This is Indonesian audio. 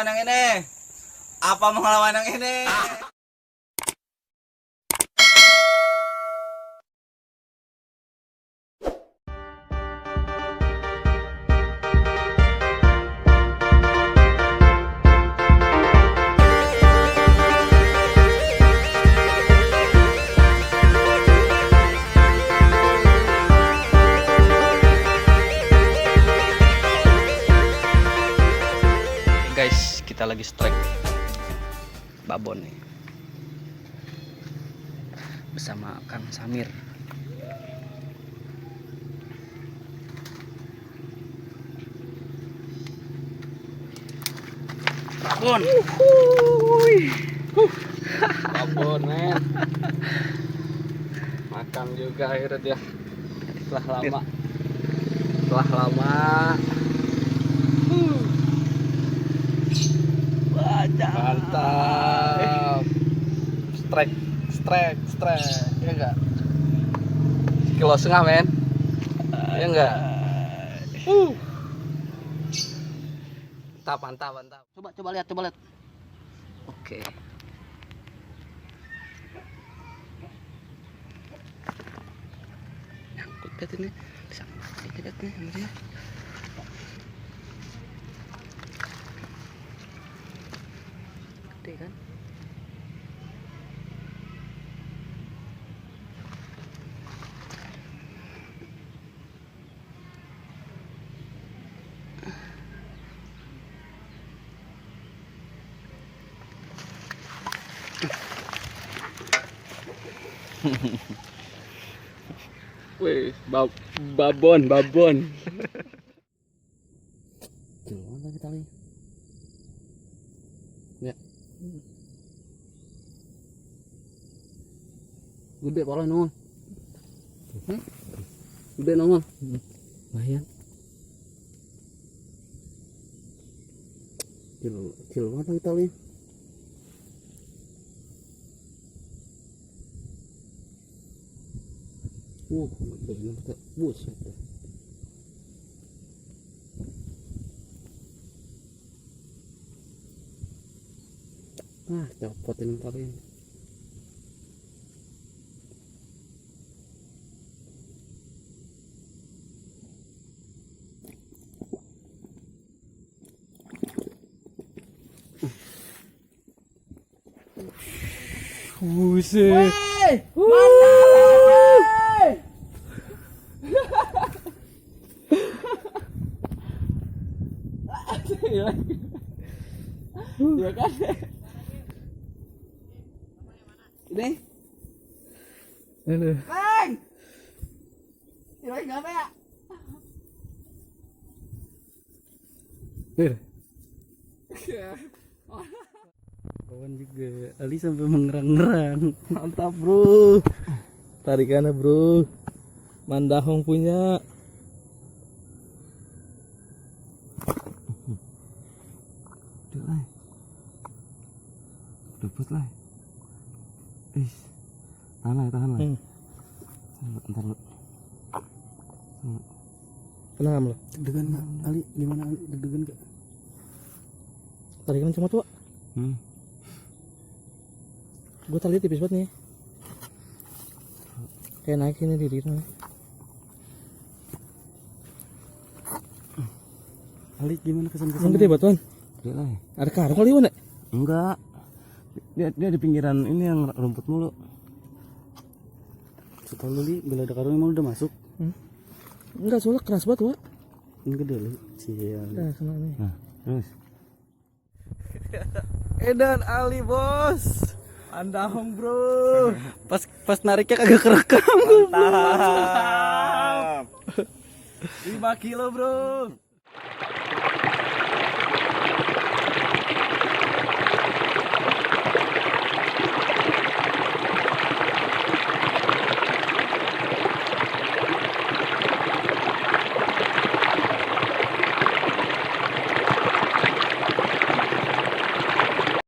ngelawan yang ini? Apa mau ngelawan yang ini? Guys, kita lagi strike babon nih bersama Kang Samir. Babon, babon men, makan juga akhirnya dia setelah lama. Mantap. Strike ya enggak? Kilo setengah men, ya enggak? Mantap. Coba lihat. Oke. Nyangkut bet ini, bisa mati bet nih sama dia. Gede kan? Wih, babon. Jelon lagi tali. Ya. Gede pala nongol. Gede nongol. Lumayan. Kecil banget lagi tali. Gede buset. Copot ini tali. Buset. Iya kan? Ini? Aduh. Bang! Kirain apa ya? Kawan juga, Ali sampai mengerang-ngerang. Mantap bro, tarikannya bro, Mandahong punya. Dapat lah. Tahan lah. Bentar lu. Kenapa lo? Deg-degan nggak? Ali, gimana Ali? Deg-degan nggak? Tarikan cuma tua. Gue tali tipis banget nih. Kayak naik ini di diri. Ali, gimana kesan-kesan? Yang gede batuan. Gede lah. Ada karung kali Wan? Enggak. Dia di pinggiran ini yang rumput mulu. Setahu lu Li, bila ada karung emang udah masuk? Enggak, soalnya keras banget Wak. Ini gede Li. Sial. Nah, kena nih. Nah, terus. Edan Ali bos. Andahong bro. Pas nariknya kagak kerekam. Mantap. 5 kilo bro.